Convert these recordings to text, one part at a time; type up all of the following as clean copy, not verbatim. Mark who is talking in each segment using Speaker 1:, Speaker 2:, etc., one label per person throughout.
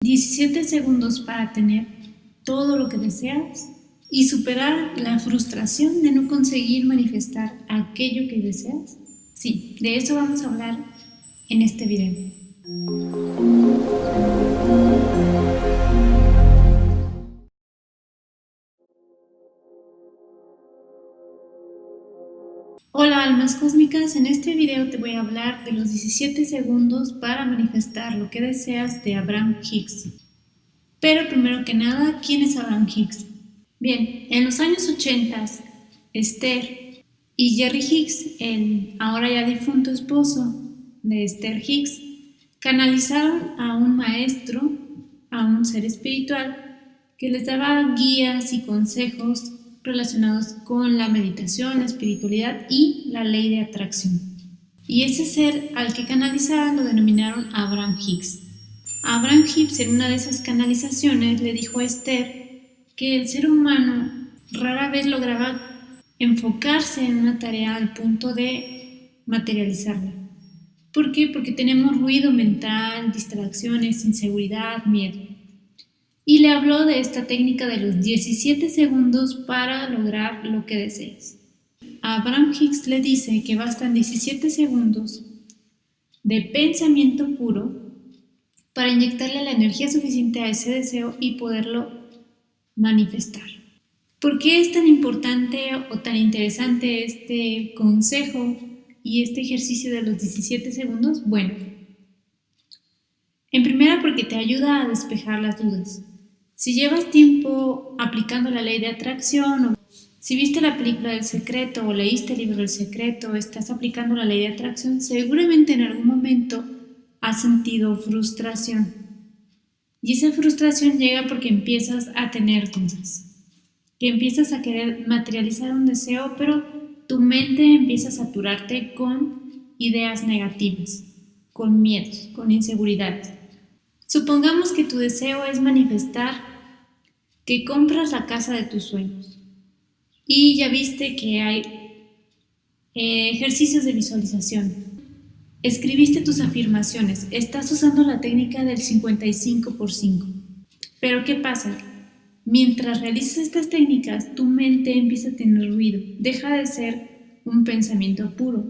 Speaker 1: 17 segundos para tener todo lo que deseas y superar la frustración de no conseguir manifestar aquello que deseas. Sí, de eso vamos a hablar en este video. Hola almas cósmicas, en este video te voy a hablar de los 17 segundos para manifestar lo que deseas de Abraham Hicks. Pero primero que nada, ¿quién es Abraham Hicks? Bien, en los años 80, Esther y Jerry Hicks, el ahora ya difunto esposo de Esther Hicks, canalizaron a un maestro, a un ser espiritual, que les daba guías y consejos relacionados con la meditación, la espiritualidad y la ley de atracción. Y ese ser al que canalizaban lo denominaron Abraham Hicks. Abraham Hicks, en una de esas canalizaciones, le dijo a Esther que el ser humano rara vez lograba enfocarse en una tarea al punto de materializarla. ¿Por qué? Porque tenemos ruido mental, distracciones, inseguridad, miedo. Y le habló de esta técnica de los 17 segundos para lograr lo que desees. Abraham Hicks le dice que bastan 17 segundos de pensamiento puro para inyectarle la energía suficiente a ese deseo y poderlo manifestar. ¿Por qué es tan importante o tan interesante este consejo y este ejercicio de los 17 segundos? Bueno, en primera porque te ayuda a despejar las dudas. Si llevas tiempo aplicando la ley de atracción, o si viste la película del secreto o leíste el libro del secreto, o estás aplicando la ley de atracción, seguramente en algún momento has sentido frustración. Y esa frustración llega porque empiezas a tener dudas, que empiezas a querer materializar un deseo, pero tu mente empieza a saturarte con ideas negativas, con miedos, con inseguridades. Supongamos que tu deseo es manifestar que compras la casa de tus sueños y ya viste que hay ejercicios de visualización. Escribiste tus afirmaciones, estás usando la técnica del 55x5. Pero ¿qué pasa? Mientras realizas estas técnicas, tu mente empieza a tener ruido, deja de ser un pensamiento puro.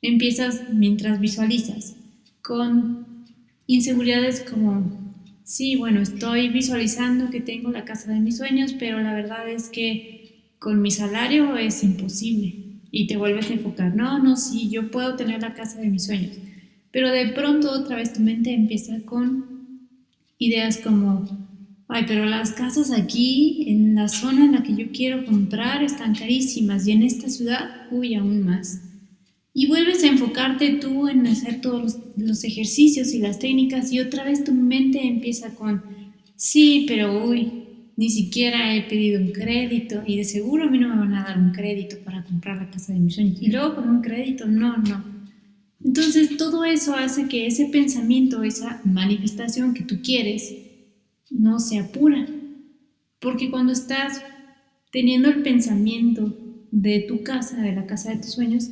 Speaker 1: Empiezas, mientras visualizas, con inseguridades como, sí, bueno, estoy visualizando que tengo la casa de mis sueños, pero la verdad es que con mi salario es imposible. Y te vuelves a enfocar, no, sí, yo puedo tener la casa de mis sueños. Pero de pronto otra vez tu mente empieza con ideas como, ay, pero las casas aquí, en la zona en la que yo quiero comprar, están carísimas y en esta ciudad, uy, aún más. Y vuelves a enfocarte tú en hacer todos los ejercicios y las técnicas y otra vez tu mente empieza con, sí, pero uy, ni siquiera he pedido un crédito y de seguro a mí no me van a dar un crédito para comprar la casa de mis sueños. Y luego con un crédito, no. Entonces todo eso hace que ese pensamiento, esa manifestación que tú quieres, no sea pura. Porque cuando estás teniendo el pensamiento de tu casa, de la casa de tus sueños,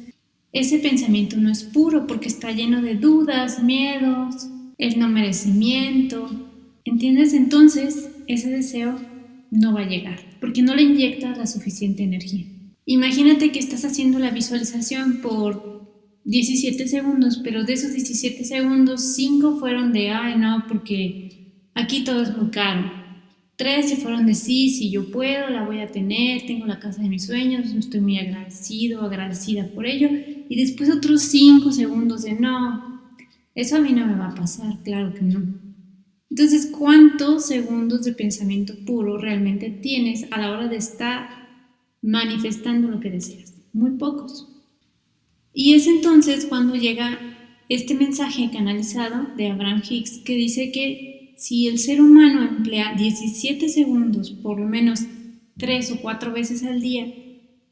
Speaker 1: ese pensamiento no es puro porque está lleno de dudas, miedos, el no merecimiento. ¿Entiendes? Entonces ese deseo no va a llegar porque no le inyectas la suficiente energía. Imagínate que estás haciendo la visualización por 17 segundos, pero de esos 17 segundos, 5 fueron de, ay no, porque aquí todo es muy caro. 3 se fueron de sí, yo puedo, la voy a tener, tengo la casa de mis sueños, estoy muy agradecida por ello. Y después otros 5 segundos de no, eso a mí no me va a pasar, claro que no. Entonces, ¿cuántos segundos de pensamiento puro realmente tienes a la hora de estar manifestando lo que deseas? Muy pocos. Y es entonces cuando llega este mensaje canalizado de Abraham Hicks que dice que si el ser humano emplea 17 segundos, por lo menos 3 o 4 veces al día,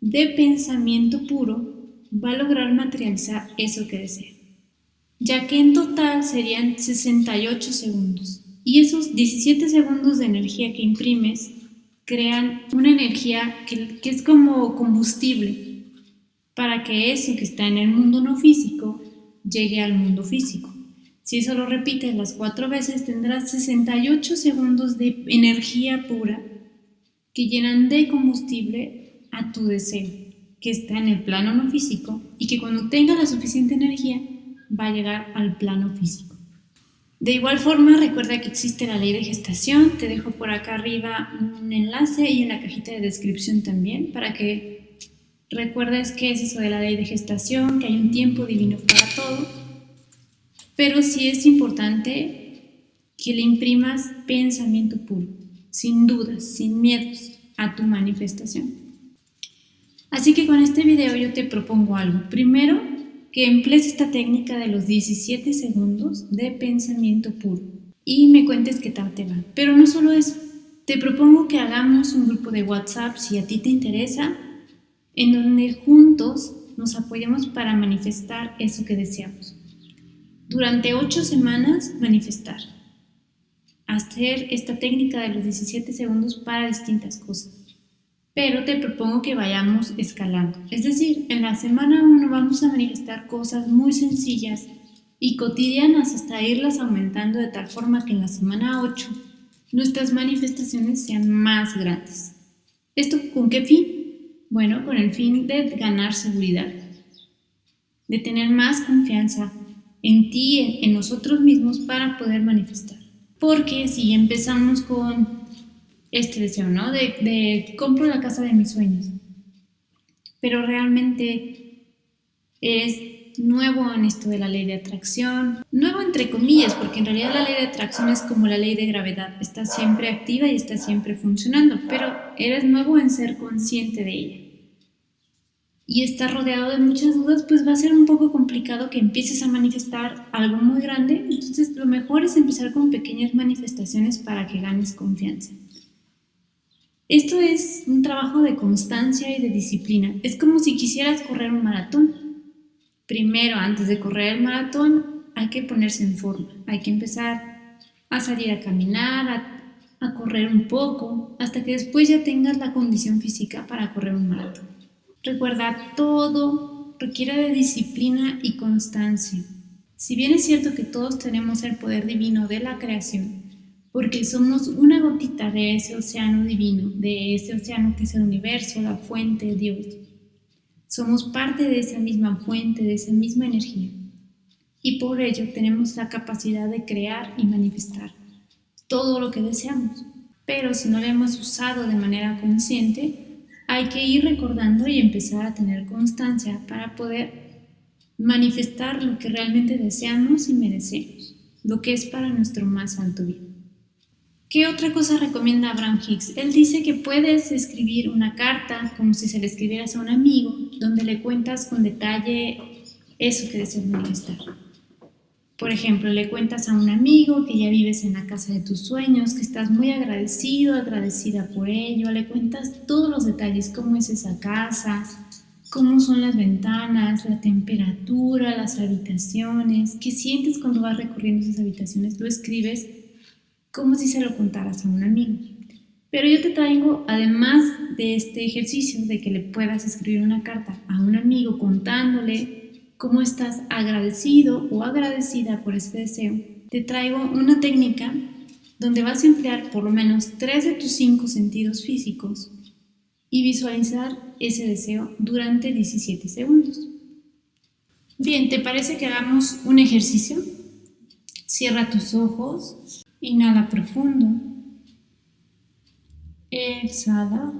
Speaker 1: de pensamiento puro, va a lograr materializar eso que desea, ya que en total serían 68 segundos. Y esos 17 segundos de energía que imprimes crean una energía que es como combustible para que eso que está en el mundo no físico llegue al mundo físico. Si eso lo repites las 4 veces, tendrás 68 segundos de energía pura que llenan de combustible a tu deseo, que está en el plano no físico y que cuando tenga la suficiente energía va a llegar al plano físico. De igual forma, recuerda que existe la ley de gestación. Te dejo por acá arriba un enlace y en la cajita de descripción también para que recuerdes qué es eso de la ley de gestación, que hay un tiempo divino para todo. Pero sí es importante que le imprimas pensamiento puro, sin dudas, sin miedos a tu manifestación. Así que con este video yo te propongo algo. Primero, que emplees esta técnica de los 17 segundos de pensamiento puro y me cuentes qué tal te va. Pero no solo eso, te propongo que hagamos un grupo de WhatsApp si a ti te interesa, en donde juntos nos apoyemos para manifestar eso que deseamos. Durante 8 semanas manifestar. Hacer esta técnica de los 17 segundos para distintas cosas. Pero te propongo que vayamos escalando. Es decir, en la semana 1 vamos a manifestar cosas muy sencillas y cotidianas hasta irlas aumentando de tal forma que en la semana 8 nuestras manifestaciones sean más grandes. ¿Esto con qué fin? Bueno, con el fin de ganar seguridad, de tener más confianza en ti, en nosotros mismos para poder manifestar. Porque si empezamos con este deseo, ¿no? De compro la casa de mis sueños, pero realmente eres nuevo en esto de la ley de atracción, nuevo entre comillas, porque en realidad la ley de atracción es como la ley de gravedad, está siempre activa y está siempre funcionando, pero eres nuevo en ser consciente de ella. Y estás rodeado de muchas dudas, pues va a ser un poco complicado que empieces a manifestar algo muy grande. Entonces lo mejor es empezar con pequeñas manifestaciones para que ganes confianza. Esto es un trabajo de constancia y de disciplina. Es como si quisieras correr un maratón. Primero, antes de correr el maratón, hay que ponerse en forma. Hay que empezar a salir a caminar, a correr un poco, hasta que después ya tengas la condición física para correr un maratón. Recuerda, todo requiere de disciplina y constancia. Si bien es cierto que todos tenemos el poder divino de la creación, porque somos una gotita de ese océano divino, de ese océano que es el universo, la fuente, Dios. Somos parte de esa misma fuente, de esa misma energía. Y por ello tenemos la capacidad de crear y manifestar todo lo que deseamos. Pero si no lo hemos usado de manera consciente, hay que ir recordando y empezar a tener constancia para poder manifestar lo que realmente deseamos y merecemos, lo que es para nuestro más alto bien. ¿Qué otra cosa recomienda Abraham Hicks? Él dice que puedes escribir una carta como si se le escribieras a un amigo, donde le cuentas con detalle eso que deseas manifestar. Por ejemplo, le cuentas a un amigo que ya vives en la casa de tus sueños, que estás muy agradecido, agradecida por ello. Le cuentas todos los detalles, cómo es esa casa, cómo son las ventanas, la temperatura, las habitaciones, qué sientes cuando vas recorriendo esas habitaciones. Lo escribes como si se lo contaras a un amigo. Pero yo te traigo, además de este ejercicio de que le puedas escribir una carta a un amigo contándole cómo estás agradecido o agradecida por ese deseo, te traigo una técnica donde vas a emplear por lo menos 3 de tus 5 sentidos físicos y visualizar ese deseo durante 17 segundos. Bien, ¿te parece que hagamos un ejercicio? Cierra tus ojos. Inhala profundo, exhala,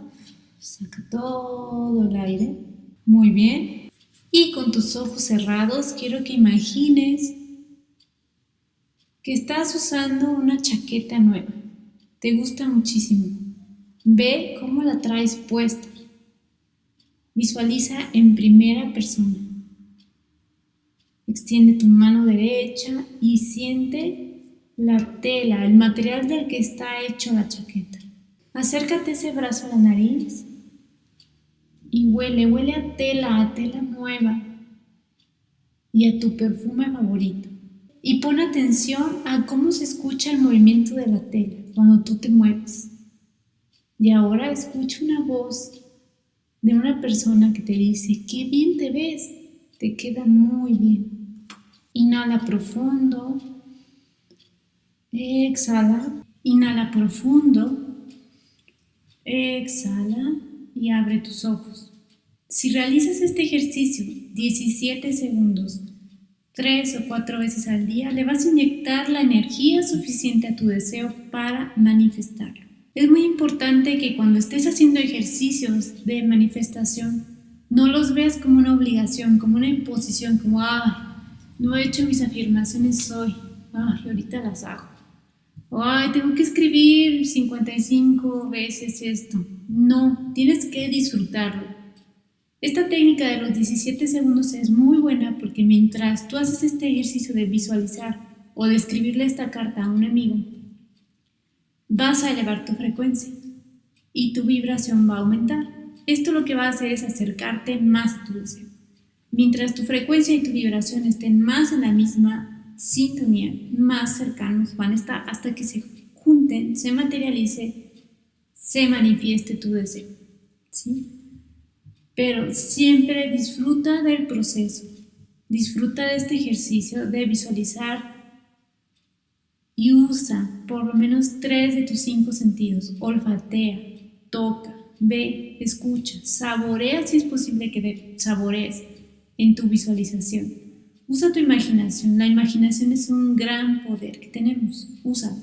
Speaker 1: saca todo el aire, muy bien. Y con tus ojos cerrados quiero que imagines que estás usando una chaqueta nueva, te gusta muchísimo. Ve cómo la traes puesta, visualiza en primera persona. Extiende tu mano derecha y siente la tela, el material del que está hecho la chaqueta. Acércate ese brazo a la nariz y huele a tela nueva y a tu perfume favorito. Y pon atención a cómo se escucha el movimiento de la tela cuando tú te mueves. Y ahora escucha una voz de una persona que te dice: ¡qué bien te ves! Te queda muy bien. Inhala profundo. Exhala, inhala profundo, exhala y abre tus ojos. Si realizas este ejercicio 17 segundos, 3 o 4 veces al día, le vas a inyectar la energía suficiente a tu deseo para manifestarlo. Es muy importante que cuando estés haciendo ejercicios de manifestación, no los veas como una obligación, como una imposición, como no he hecho mis afirmaciones hoy, ahorita las hago. Tengo que escribir 55 veces esto. No, tienes que disfrutarlo. Esta técnica de los 17 segundos es muy buena porque mientras tú haces este ejercicio de visualizar o de escribirle esta carta a un amigo, vas a elevar tu frecuencia y tu vibración va a aumentar. Esto lo que va a hacer es acercarte más a tu deseo. Mientras tu frecuencia y tu vibración estén más en la misma sintonía, más cercanos van a estar hasta que se junten, se materialice, se manifieste tu deseo. ¿Sí? Pero siempre disfruta del proceso, disfruta de este ejercicio de visualizar y usa por lo menos 3 de tus 5 sentidos. Olfatea, toca, ve, escucha, saborea si es posible que saborees en tu visualización. Usa tu imaginación, la imaginación es un gran poder que tenemos, úsalo.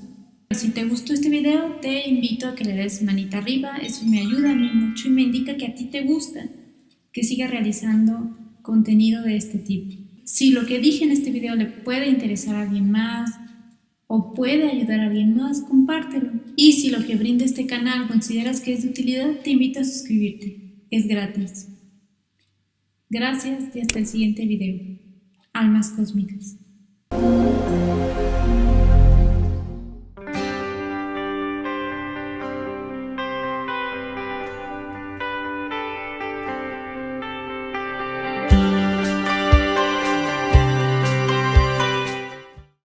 Speaker 1: Si te gustó este video, te invito a que le des manita arriba, eso me ayuda a mí mucho y me indica que a ti te gusta que siga realizando contenido de este tipo. Si lo que dije en este video le puede interesar a alguien más o puede ayudar a alguien más, compártelo. Y si lo que brinda este canal consideras que es de utilidad, te invito a suscribirte. Es gratis. Gracias y hasta el siguiente video. Almas cósmicas.